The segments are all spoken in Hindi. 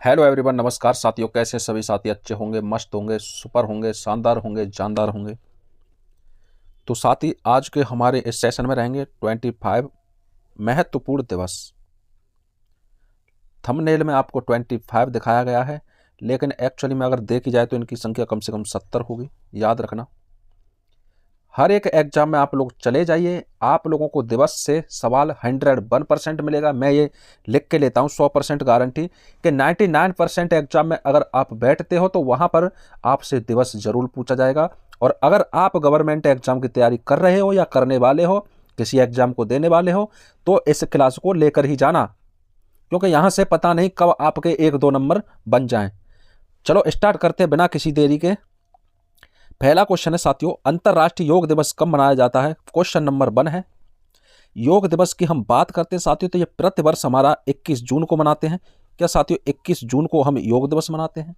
हेलो एवरीवन, नमस्कार साथियों। कैसे हैं सभी साथी? अच्छे होंगे, मस्त होंगे, सुपर होंगे, शानदार होंगे, जानदार होंगे। तो साथी, आज के हमारे इस सेशन में रहेंगे 25 महत्वपूर्ण दिवस। थंबनेल में आपको 25 दिखाया गया है, लेकिन एक्चुअली में अगर देखी जाए तो इनकी संख्या कम से कम 70 होगी। याद रखना, हर एक एग्जाम में आप लोग चले जाइए, आप लोगों को दिवस से सवाल 101% मिलेगा। मैं ये लिख के लेता हूँ 100% गारंटी कि 99% एग्जाम में अगर आप बैठते हो तो वहाँ पर आपसे दिवस जरूर पूछा जाएगा। और अगर आप गवर्नमेंट एग्जाम की तैयारी कर रहे हो या करने वाले हो, किसी एग्जाम को देने वाले हो, तो इस क्लास को लेकर ही जाना, क्योंकि यहाँ से पता नहीं कब आपके 1-2 नंबर बन जाएं। चलो स्टार्ट करते हैं बिना किसी देरी के। पहला क्वेश्चन है साथियों, अंतर्राष्ट्रीय योग दिवस कब मनाया जाता है? क्वेश्चन नंबर 1 है। योग दिवस की हम बात करते हैं साथियों, तो ये प्रतिवर्ष हमारा 21 जून को मनाते हैं। क्या साथियों 21 जून को हम योग दिवस मनाते हैं?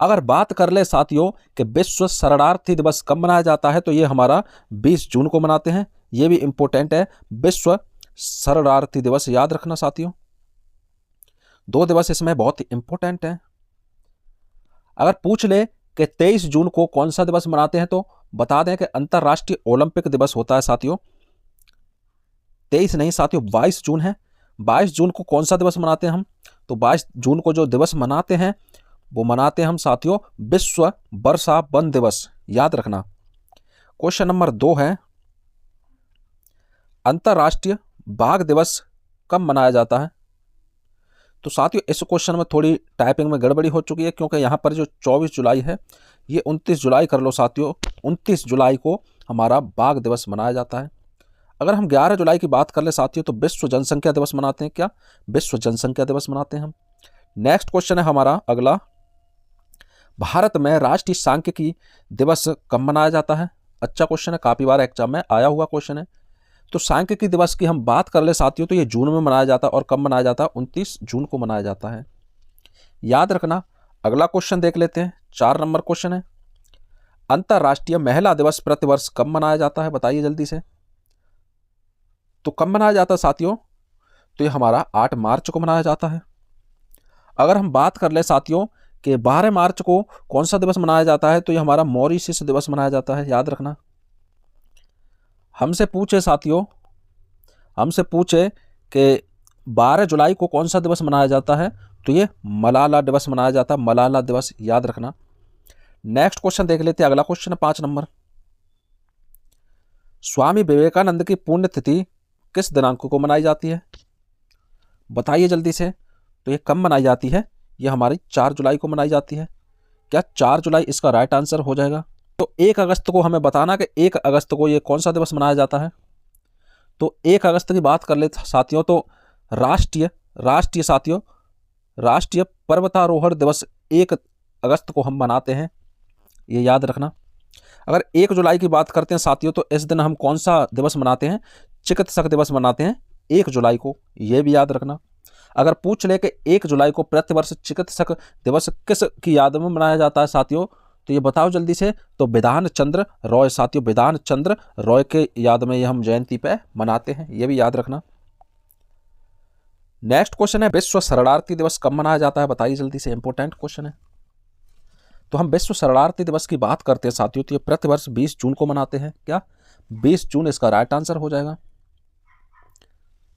अगर बात कर ले साथियों कि विश्व शरणार्थी दिवस कब मनाया जाता है, तो ये हमारा 20 जून को मनाते हैं। ये भी इंपॉर्टेंट है, विश्व शरणार्थी दिवस। याद रखना साथियों, 2 दिवस इसमें बहुत ही इंपॉर्टेंट है। अगर पूछ ले कि 23 जून को कौन सा दिवस मनाते हैं, तो बता दें कि अंतर्राष्ट्रीय ओलंपिक दिवस होता है साथियों। 23 नहीं साथियों, 22 जून है। 22 जून को कौन सा दिवस मनाते हैं हम? तो 22 जून को जो दिवस मनाते हैं वो मनाते हैं हम साथियों विश्व वर्षा वन दिवस। याद रखना। क्वेश्चन नंबर 2 है, अंतर्राष्ट्रीय बाघ दिवस कब मनाया जाता है? तो साथियों इस क्वेश्चन में थोड़ी टाइपिंग में गड़बड़ी हो चुकी है, क्योंकि यहाँ पर जो 24 जुलाई है ये 29 जुलाई कर लो साथियों। 29 जुलाई को हमारा बाघ दिवस मनाया जाता है। अगर हम 11 जुलाई की बात कर ले साथियों, तो विश्व जनसंख्या दिवस मनाते हैं। क्या? विश्व जनसंख्या दिवस मनाते हैं हम। नेक्स्ट क्वेश्चन है हमारा अगला, भारत में राष्ट्रीय सांख्यिकी दिवस कब मनाया जाता है? अच्छा क्वेश्चन है, काफी बार एग्जाम में आया हुआ क्वेश्चन है। तो सांख्यिकी दिवस की हम बात कर ले साथियों, तो ये जून में मनाया जाता है। और कब मनाया जाता है? 29 जून को मनाया जाता है। याद रखना। अगला क्वेश्चन देख लेते हैं, 4 नंबर क्वेश्चन है, अंतर्राष्ट्रीय महिला दिवस प्रतिवर्ष कब मनाया जाता है? बताइए जल्दी से। तो कब मनाया जाता है साथियों? तो ये हमारा 8 मार्च को मनाया जाता है। अगर हम बात कर ले साथियों कि 12 मार्च को कौन सा दिवस मनाया जाता है, तो ये हमारा मॉरिशस दिवस मनाया जाता है। याद रखना। हमसे पूछे साथियों, हमसे पूछे कि 12 जुलाई को कौन सा दिवस मनाया जाता है, तो ये मलाला दिवस मनाया जाता है। मलाला दिवस। याद रखना। नेक्स्ट क्वेश्चन देख लेते हैं। अगला क्वेश्चन है 5 नंबर, स्वामी विवेकानंद की पुण्यतिथि किस दिनांक को मनाई जाती है? बताइए जल्दी से। तो ये कब मनाई जाती है? ये हमारी 4 जुलाई को मनाई जाती है। क्या 4 जुलाई इसका राइट आंसर हो जाएगा? तो 1 अगस्त को हमें बताना कि 1 अगस्त को ये कौन सा दिवस मनाया जाता है। तो 1 अगस्त की बात कर ले साथियों, तो राष्ट्रीय साथियों राष्ट्रीय पर्वतारोहण दिवस 1 अगस्त को हम मनाते हैं। ये याद रखना। अगर 1 जुलाई की बात करते हैं साथियों, तो इस दिन हम कौन सा दिवस मनाते हैं? चिकित्सक दिवस मनाते हैं 1 जुलाई को। ये भी याद रखना। अगर पूछ ले कि 1 जुलाई को प्रतिवर्ष चिकित्सक दिवस किस की याद में मनाया जाता है साथियों, तो ये बताओ जल्दी से। तो विधान चंद्र रॉय साथियों, विधान चंद्र रॉय के याद में ये हम जयंती पे मनाते हैं। ये भी याद रखना। नेक्स्ट क्वेश्चन है, विश्व शरणार्थी दिवस कब मनाया जाता है? बताइए जल्दी से, इंपॉर्टेंट क्वेश्चन है। तो हम विश्व शरणार्थी दिवस की बात करते हैं साथियों, तो ये प्रतिवर्ष 20 जून को मनाते हैं। क्या? 20 जून इसका राइट आंसर हो जाएगा।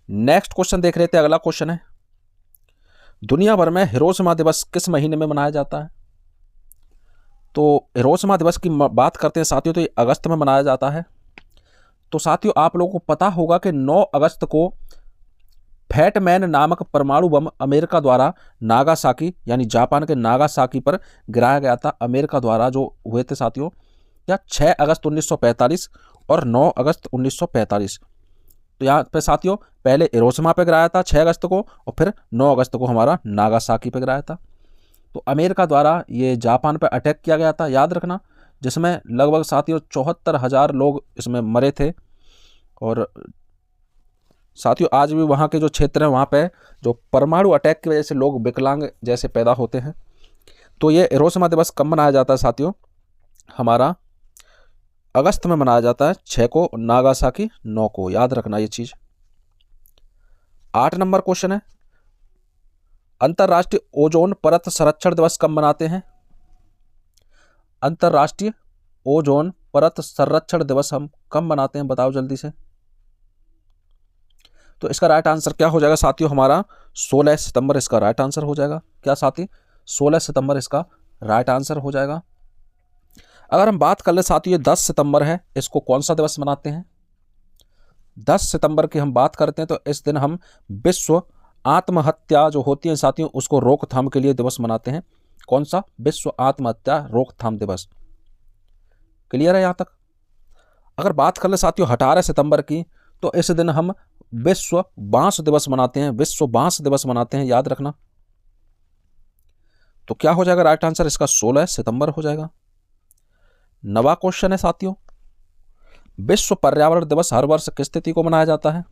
नेक्स्ट क्वेश्चन देख रहे थे। अगला क्वेश्चन है, दुनिया भर में हिरोशिमा दिवस किस महीने में मनाया जाता है? तो हिरोशिमा दिवस की बात करते हैं साथियों, तो ये अगस्त में मनाया जाता है। तो साथियों आप लोगों को पता होगा कि 9 अगस्त को फैटमैन नामक परमाणु बम अमेरिका द्वारा नागासाकी यानी जापान के नागासाकी पर गिराया गया था। अमेरिका द्वारा जो हुए थे साथियों, या 6 अगस्त 1945 और 9 अगस्त 1945। तो यहाँ पे साथियों पहले हिरोशिमा पे गिराया था 6 अगस्त को, और फिर 9 अगस्त को हमारा नागासाकी पे गिराया था। तो अमेरिका द्वारा ये जापान पे अटैक किया गया था। याद रखना। जिसमें लगभग साथियों 74,000 लोग इसमें मरे थे। और साथियों आज भी वहाँ के जो क्षेत्र हैं वहाँ पे जो परमाणु अटैक की वजह से लोग विकलांग जैसे पैदा होते हैं। तो ये हिरोशिमा दिवस कब मनाया जाता है साथियों? हमारा अगस्त में मनाया जाता है, 6 को, नागासाकी 9 को। याद रखना ये चीज। 8 नंबर क्वेश्चन है, अंतर्राष्ट्रीय ओजोन परत संरक्षण दिवस कब मनाते हैं? अंतर्राष्ट्रीय ओजोन परत संरक्षण दिवस हम कब मनाते हैं, बताओ जल्दी से। तो इसका राइट आंसर क्या हो जाएगा साथियों, हमारा 16 सितंबर इसका राइट आंसर हो जाएगा। क्या साथी, 16 सितंबर इसका राइट आंसर हो जाएगा। अगर हम बात कर ले साथियों, 10 सितंबर है, इसको कौन सा दिवस मनाते हैं? 10 सितंबर की हम बात करते हैं तो इस दिन हम विश्व आत्महत्या जो होती है साथियों उसको रोकथाम के लिए दिवस मनाते हैं। कौन सा? विश्व आत्महत्या रोकथाम दिवस। क्लियर है यहां तक? अगर बात कर ले साथियों 18 सितंबर की, तो इस दिन हम विश्व बांस दिवस मनाते हैं। विश्व बांस दिवस मनाते हैं, याद रखना। तो क्या हो जाएगा राइट आंसर इसका? 16 सितंबर हो जाएगा। नवा क्वेश्चन है साथियों, विश्व पर्यावरण दिवस हर वर्ष किस तिथि को मनाया जाता है?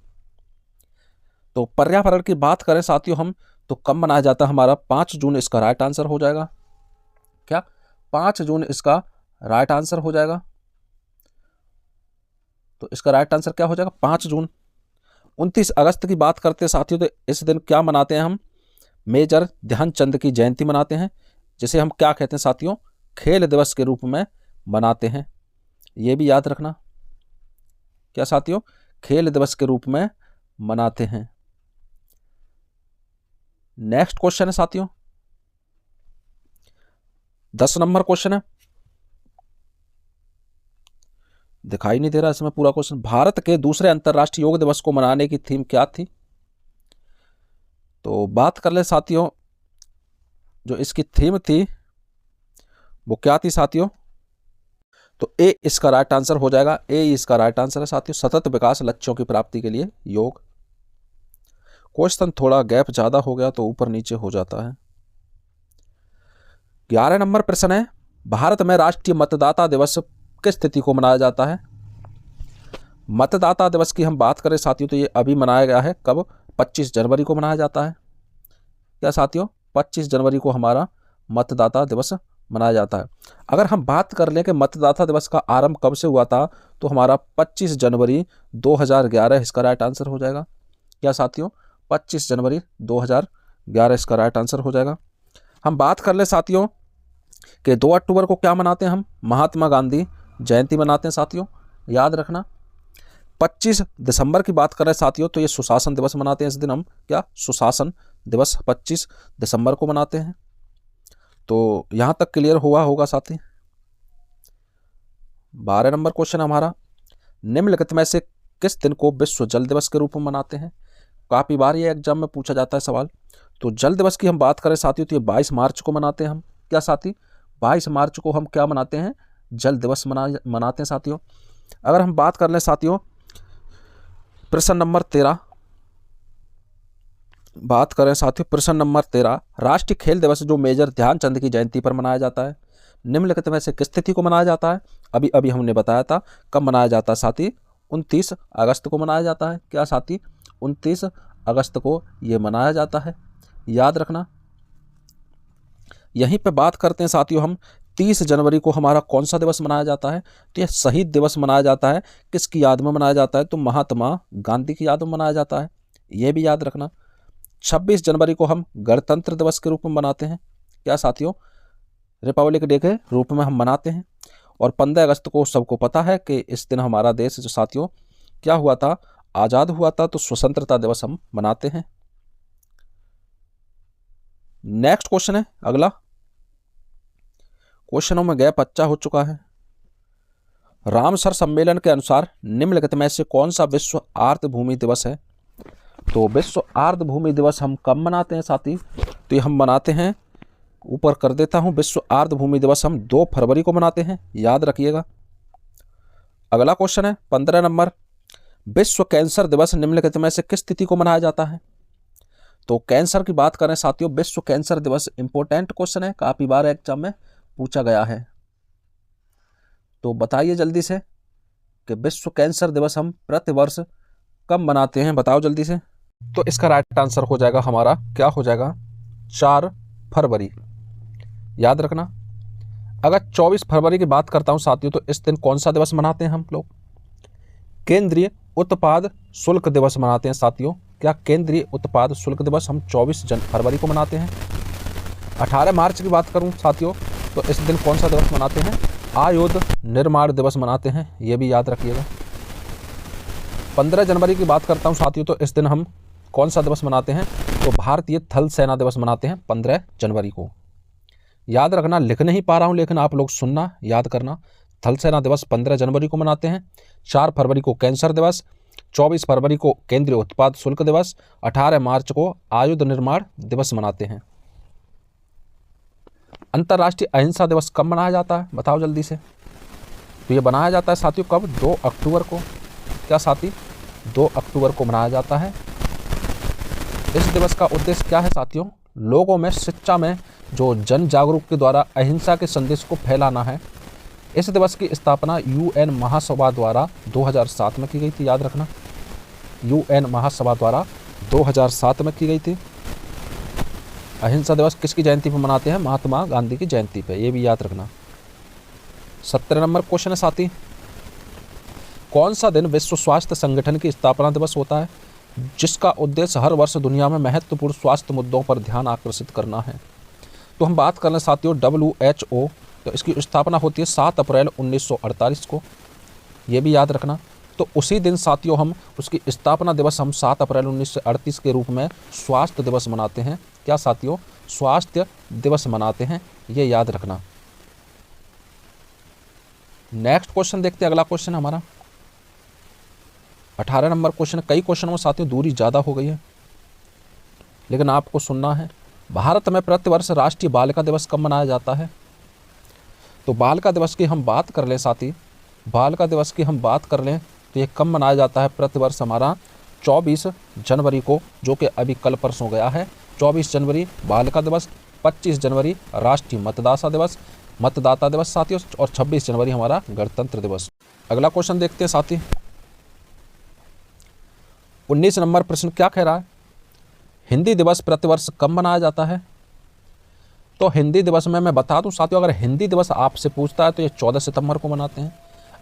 तो पर्यावरण की बात करें साथियों हम, तो कब मनाया जाता है? हमारा 5 जून इसका राइट आंसर हो जाएगा। क्या? 5 जून इसका राइट आंसर हो जाएगा। तो इसका राइट आंसर क्या हो जाएगा? 5 जून। 29 अगस्त की बात करते हैं साथियों, तो इस दिन क्या मनाते हैं हम? मेजर ध्यानचंद की जयंती मनाते हैं, जिसे हम क्या कहते हैं साथियों? खेल दिवस के रूप में मनाते हैं। यह भी याद रखना। क्या साथियों? खेल दिवस के रूप में मनाते हैं। नेक्स्ट क्वेश्चन है साथियों, 10 नंबर क्वेश्चन है, दिखाई नहीं दे रहा इसमें पूरा क्वेश्चन। भारत के दूसरे अंतर्राष्ट्रीय योग दिवस को मनाने की थीम क्या थी? तो बात कर ले साथियों, जो इसकी थीम थी वो क्या थी साथियों? तो ए इसका राइट आंसर हो जाएगा। ए इसका राइट आंसर है साथियों, सतत विकास लक्ष्यों की प्राप्ति के लिए योग। क्वेश्चन थोड़ा गैप ज्यादा हो गया तो ऊपर नीचे हो जाता है। 11 नंबर प्रश्न है, भारत में राष्ट्रीय मतदाता दिवस किस तिथि को मनाया जाता है? मतदाता दिवस की हम बात करें साथियों, तो ये अभी मनाया गया है। कब? 25 जनवरी को मनाया जाता है। क्या साथियों? 25 जनवरी को हमारा मतदाता दिवस मनाया जाता है। अगर हम बात कर लें कि मतदाता दिवस का आरंभ कब से हुआ था, तो हमारा 25 जनवरी 2011 इसका राइट आंसर हो जाएगा। क्या साथियों? 25 जनवरी 2011 इसका राइट आंसर हो जाएगा। हम बात कर ले साथियों कि 2 अक्टूबर को क्या मनाते हैं हम? महात्मा गांधी जयंती मनाते हैं साथियों, याद रखना। 25 दिसंबर की बात करें साथियों, तो ये सुशासन दिवस मनाते हैं। इस दिन हम क्या? सुशासन दिवस 25 दिसंबर को मनाते हैं। तो यहां तक क्लियर हुआ होगा साथी। 12 नंबर क्वेश्चन हमारा, निम्नलिखित में से किस दिन को विश्व जल दिवस के रूप में मनाते हैं? काफी बार ये एग्जाम में पूछा जाता है सवाल। तो जल दिवस की हम बात करें साथियों, तो ये 22 मार्च को मनाते हैं हम। क्या साथी? 22 मार्च को हम क्या मनाते हैं? जल दिवस मनाते हैं साथियों। अगर हम बात कर लें साथियों प्रश्न नंबर 13, बात करें साथियों प्रश्न नंबर 13, राष्ट्रीय खेल दिवस जो मेजर ध्यानचंद की जयंती पर मनाया जाता है, निम्नलिखित में से किस तिथि को मनाया जाता है? अभी अभी हमने बताया था कब मनाया जाता है साथी? 29 अगस्त को मनाया जाता है। क्या साथी? 29 अगस्त को ये मनाया जाता है, याद रखना। यहीं पे बात करते हैं साथियों हम, 30 जनवरी को हमारा कौन सा दिवस मनाया जाता है? तो यह शहीद दिवस मनाया जाता है। किसकी याद में मनाया जाता है? तो महात्मा गांधी की याद में मनाया जाता है, यह भी याद रखना। 26 जनवरी को हम गणतंत्र दिवस के रूप में मनाते हैं। क्या साथियों? रिपब्लिक डे के रूप में हम मनाते हैं। और 15 अगस्त को सबको पता है कि इस दिन हमारा देश जो साथियों क्या हुआ था? आज़ाद हुआ था, तो स्वतंत्रता दिवस हम मनाते हैं। नेक्स्ट क्वेश्चन है अगला, क्वेश्चनों में गैप अच्छा हो चुका है। रामसर सम्मेलन के अनुसार निम्नलिखित में से कौन सा विश्व आर्द्रभूमि दिवस है? तो विश्व आर्द्रभूमि दिवस हम कब मनाते हैं साथी? तो ये हम मनाते हैं, ऊपर कर देता हूं, विश्व आर्द्रभूमि दिवस हम 2 फरवरी को मनाते हैं, याद रखिएगा। अगला क्वेश्चन है 15 नंबर, विश्व कैंसर दिवस निम्नलिखित में से किस तिथि को मनाया जाता है? तो कैंसर की बात करें साथियों, विश्व कैंसर दिवस इंपॉर्टेंट क्वेश्चन है, काफी बार एग्जाम में पूछा गया है। तो बताइए जल्दी से कि विश्व कैंसर दिवस हम प्रतिवर्ष कब मनाते हैं, बताओ जल्दी से। तो इसका राइट आंसर हो जाएगा हमारा, क्या हो जाएगा? 4 फरवरी, याद रखना। अगर 24 फरवरी की बात करता हूं साथियों, तो इस दिन कौन सा दिवस मनाते हैं हम लोग? केंद्रीय उत्पाद शुल्क दिवस मनाते हैं साथियों। क्या केंद्रीय उत्पाद शुल्क दिवस हम 24 फरवरी को मनाते हैं? 18 मार्च की बात करूं साथियों तो इस दिन कौन सा दिवस मनाते हैं? आयुध निर्माण दिवस मनाते हैं, ये भी याद रखिएगा। 15 जनवरी की बात करता हूं साथियों तो इस दिन हम कौन सा दिवस मनाते हैं? तो भारतीय थल सेना दिवस मनाते हैं 15 जनवरी को। याद रखना, लिख नहीं पा रहा हूं लेकिन आप लोग सुनना, याद करना। थल सेना दिवस 15 जनवरी को मनाते हैं। 4 फरवरी को कैंसर दिवस, 24 फरवरी को केंद्रीय उत्पाद शुल्क दिवस, 18 मार्च को आयुध निर्माण दिवस मनाते हैं। अंतर्राष्ट्रीय अहिंसा दिवस कब मनाया जाता है? बताओ जल्दी से। तो ये बनाया जाता है साथियों कब? 2 अक्टूबर को। क्या साथी? 2 अक्टूबर को मनाया जाता है। इस दिवस का उद्देश्य क्या है साथियों? लोगों में शिक्षा में जो जन जागरूक के द्वारा अहिंसा के संदेश को फैलाना है। इस दिवस की स्थापना UN महासभा द्वारा 2007 में की गई थी, याद रखना। UN महासभा द्वारा 2007 में की गई थी। अहिंसा दिवस किसकी जयंती पर मनाते हैं? महात्मा गांधी की जयंती पर, ये भी याद रखना। 17 नंबर क्वेश्चन है साथी, कौन सा दिन विश्व स्वास्थ्य संगठन की स्थापना दिवस होता है जिसका उद्देश्य हर वर्ष दुनिया में महत्वपूर्ण स्वास्थ्य मुद्दों पर ध्यान आकर्षित करना है? तो हम बात कर लें साथियों WHO, तो इसकी स्थापना होती है 7 अप्रैल 1948 को, ये भी याद रखना। तो उसी दिन साथियों हम उसकी स्थापना दिवस हम 7 अप्रैल 1938 के रूप में स्वास्थ्य दिवस मनाते हैं। क्या साथियों? स्वास्थ्य दिवस मनाते हैं, ये याद रखना। नेक्स्ट क्वेश्चन देखते हैं। अगला क्वेश्चन हमारा 18 नंबर क्वेश्चन। कई क्वेश्चनों में साथियों दूरी ज़्यादा हो गई है लेकिन आपको सुनना है। भारत में प्रतिवर्ष राष्ट्रीय बालिका दिवस कब मनाया जाता है? तो बालिका दिवस की हम बात कर लें साथी, बालिका दिवस की हम बात कर लें तो ये कब मनाया जाता है? प्रतिवर्ष हमारा 24 जनवरी को, जो कि अभी कल परसों गया है। 24 जनवरी बालिका दिवस, 25 जनवरी राष्ट्रीय मतदाता दिवस साथियों, और 26 जनवरी हमारा गणतंत्र दिवस। अगला क्वेश्चन देखते हैं साथी। 19 नंबर प्रश्न क्या कह रहा है? हिंदी दिवस प्रतिवर्ष कब मनाया जाता है? तो हिंदी दिवस में मैं बता दूं साथियों, अगर हिंदी दिवस आपसे पूछता है तो ये 14 सितंबर को मनाते हैं।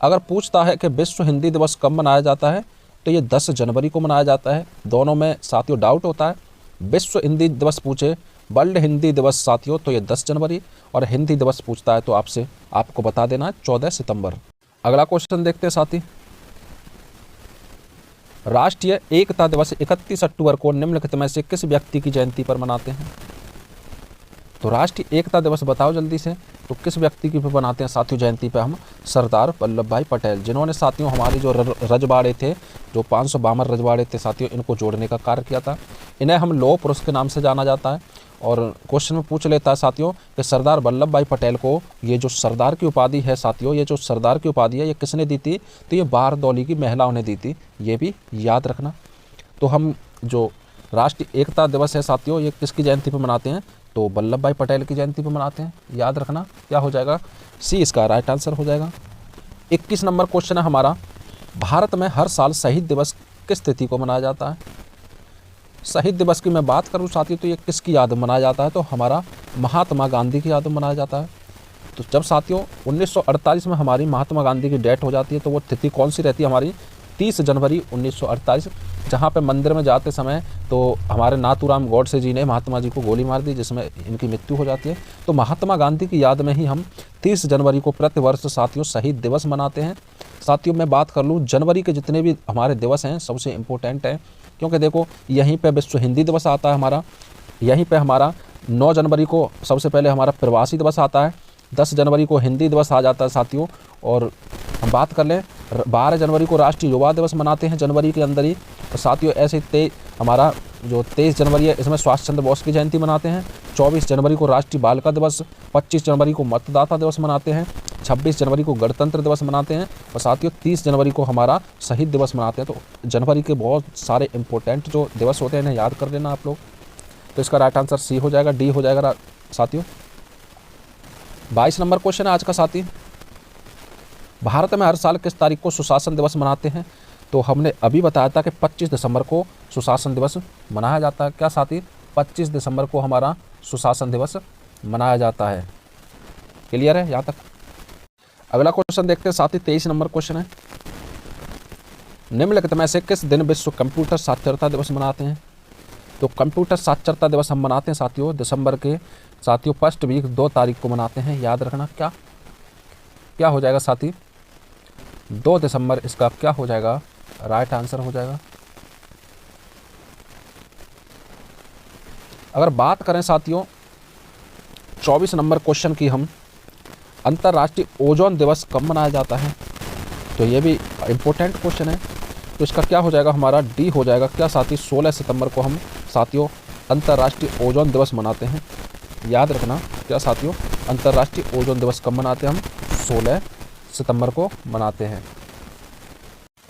अगर पूछता है कि विश्व हिंदी दिवस कब मनाया जाता है तो ये 10 जनवरी को मनाया जाता है। दोनों में साथियों डाउट होता है। विश्व हिंदी दिवस पूछे, वर्ल्ड हिंदी दिवस साथियों, तो ये 10 जनवरी, और हिंदी दिवस पूछता है तो आपको बता देना है 14 सितंबर। अगला क्वेश्चन देखते हैं साथी। राष्ट्रीय एकता दिवस 31 अक्टूबर को निम्नलिखित में से किस व्यक्ति की जयंती पर मनाते हैं? तो राष्ट्रीय एकता दिवस बताओ जल्दी से। तो किस व्यक्ति की पे मनाते हैं साथियों जयंती पे? हम सरदार वल्लभ भाई पटेल, जिन्होंने साथियों हमारी जो रजवाड़े थे, जो 552 रजवाड़े थे साथियों, इनको जोड़ने का कार्य किया था। इन्हें हम लौह पुरुष के नाम से जाना जाता है। और क्वेश्चन में पूछ लेता है साथियों कि सरदार वल्लभ भाई पटेल को ये जो सरदार की उपाधि है साथियों, ये जो सरदार की उपाधि है ये किसने दी थी? तो ये बारदौली की महिलाओं ने दी थी, ये भी याद रखना। तो हम जो राष्ट्रीय एकता दिवस है साथियों, ये किसकी जयंती पर मनाते हैं? तो वल्लभ भाई पटेल की जयंती पर मनाते हैं, याद रखना। क्या हो जाएगा? सी इसका राइट आंसर हो जाएगा। 21 नंबर क्वेश्चन है हमारा, भारत में हर साल शहीद दिवस किस तिथि को मनाया जाता है? शहीद दिवस की मैं बात करूं साथियों तो ये किसकी याद में मनाया जाता है? तो हमारा महात्मा गांधी की याद में मनाया जाता है। तो जब साथियों 1948 में हमारी महात्मा गांधी की डेथ हो जाती है तो वो तिथि कौन सी रहती है हमारी? 30 जनवरी 1948, जहाँ पे मंदिर में जाते समय तो हमारे नाथूराम गौडसे जी ने महात्मा जी को गोली मार दी, जिसमें इनकी मृत्यु हो जाती है। तो महात्मा गांधी की याद में ही हम 30 जनवरी को प्रतिवर्ष साथियों शहीद दिवस मनाते हैं। साथियों मैं बात कर लूँ, जनवरी के जितने भी हमारे दिवस हैं सबसे इम्पोर्टेंट हैं, क्योंकि देखो यहीं पे विश्व हिंदी दिवस आता है हमारा, यहीं पे हमारा 9 जनवरी को सबसे पहले हमारा प्रवासी दिवस आता है, 10 जनवरी को हिंदी दिवस आ जाता है साथियों। और हम बात कर लें 12 जनवरी को राष्ट्रीय युवा दिवस मनाते हैं जनवरी के अंदर ही। तो साथियों ऐसे हमारा जो 23 जनवरी है इसमें सुभाष चंद्र बोस की जयंती मनाते हैं। 24 जनवरी को राष्ट्रीय बालिका दिवस, 25 जनवरी को मतदाता दिवस मनाते हैं, 26 जनवरी को गणतंत्र दिवस मनाते हैं, और साथियों 30 जनवरी को हमारा शहीद दिवस मनाते हैं। तो जनवरी के बहुत सारे इंपॉर्टेंट जो दिवस होते हैं इन्हें याद कर लेना आप लोग। तो इसका राइट आंसर सी हो जाएगा, डी हो जाएगा साथियों। 22 नंबर क्वेश्चन है आज का साथी, भारत में हर साल किस तारीख को सुशासन दिवस मनाते हैं? तो हमने अभी बताया था कि 25 दिसंबर को सुशासन दिवस मनाया जाता है। क्या साथी? 25 दिसंबर को हमारा सुशासन दिवस मनाया जाता है। क्लियर है यहाँ तक? अगला क्वेश्चन देखते हैं साथी, 23 नंबर क्वेश्चन है, निम्नलिखित में से किस दिन विश्व कंप्यूटर साक्षरता दिवस मनाते हैं? तो कंप्यूटर साक्षरता दिवस हम मनाते हैं साथियों दिसंबर के साथियों फर्स्ट वीक 2 तारीख को मनाते हैं। याद रखना क्या क्या हो जाएगा साथी, 2 दिसंबर इसका क्या हो जाएगा, राइट आंसर हो जाएगा। अगर बात करें साथियों 24 नंबर क्वेश्चन की, हम अंतर्राष्ट्रीय ओजोन दिवस कब मनाया जाता है? तो ये भी इम्पोर्टेंट क्वेश्चन है। तो इसका क्या हो जाएगा, हमारा डी हो जाएगा क्या साथी, 16 सितंबर को हम साथियों अंतर्राष्ट्रीय ओजोन दिवस मनाते हैं। याद रखना क्या साथियों, अंतर्राष्ट्रीय ओजोन दिवस कब मनाते हैं हम, 16 सितंबर को मनाते हैं।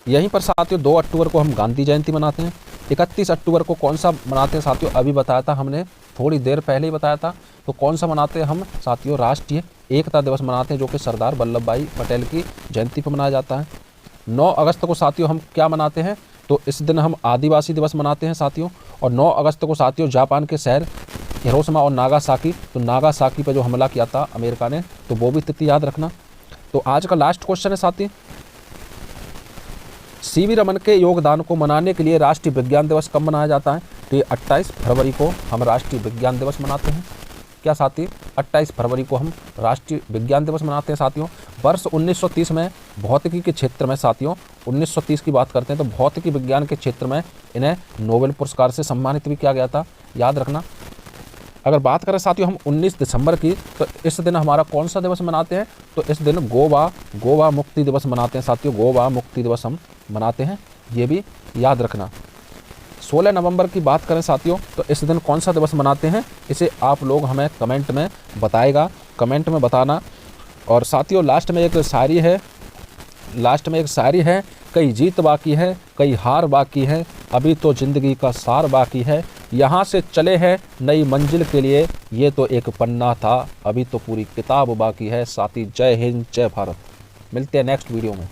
यहीं पर साथियों 2 अक्टूबर को हम गांधी जयंती मनाते हैं। 31 अक्टूबर को कौन सा मनाते हैं साथियों, अभी बताया था हमने, थोड़ी देर पहले ही बताया था। तो कौन सा मनाते हैं हम साथियों, राष्ट्रीय एकता दिवस मनाते हैं, जो कि सरदार वल्लभ भाई पटेल की जयंती पर मनाया जाता है। 9 अगस्त को साथियों हम क्या मनाते हैं, तो इस दिन हम आदिवासी दिवस मनाते हैं साथियों। और 9 अगस्त को साथियों जापान के शहर हिरोशिमा और नागासाकी, तो नागासाकी पर जो हमला किया था अमेरिका ने, तो वो भी तिथि याद रखना। तो आज का लास्ट क्वेश्चन है साथी, सीवी रमन के योगदान को मनाने के लिए राष्ट्रीय विज्ञान दिवस कब मनाया जाता है? तो ये 28 फरवरी को हम राष्ट्रीय विज्ञान दिवस मनाते हैं। क्या साथी, 28 फरवरी को हम राष्ट्रीय विज्ञान दिवस मनाते हैं साथियों। वर्ष 1930 में भौतिकी के क्षेत्र में साथियों 1930 की बात करते हैं, तो भौतिकी विज्ञान के क्षेत्र में इन्हें नोबेल पुरस्कार से सम्मानित भी किया गया था। याद रखना। अगर बात करें साथियों हम 19 दिसंबर की, तो इस दिन हमारा कौन सा दिवस मनाते हैं, तो इस दिन गोवा मुक्ति दिवस मनाते हैं साथियों। गोवा मुक्ति दिवस हम मनाते हैं, ये भी याद रखना। 16 नवंबर की बात करें साथियों, तो इस दिन कौन सा दिवस मनाते हैं, इसे आप लोग हमें कमेंट में बताएगा, कमेंट में बताना। और साथियों लास्ट में एक शायरी है, कई जीत बाकी है, कई हार बाकी है, अभी तो ज़िंदगी का सार बाकी है, यहाँ से चले हैं नई मंजिल के लिए, ये तो एक पन्ना था, अभी तो पूरी किताब बाकी है। साथी जय हिंद, जय भारत। मिलते हैं नेक्स्ट वीडियो में।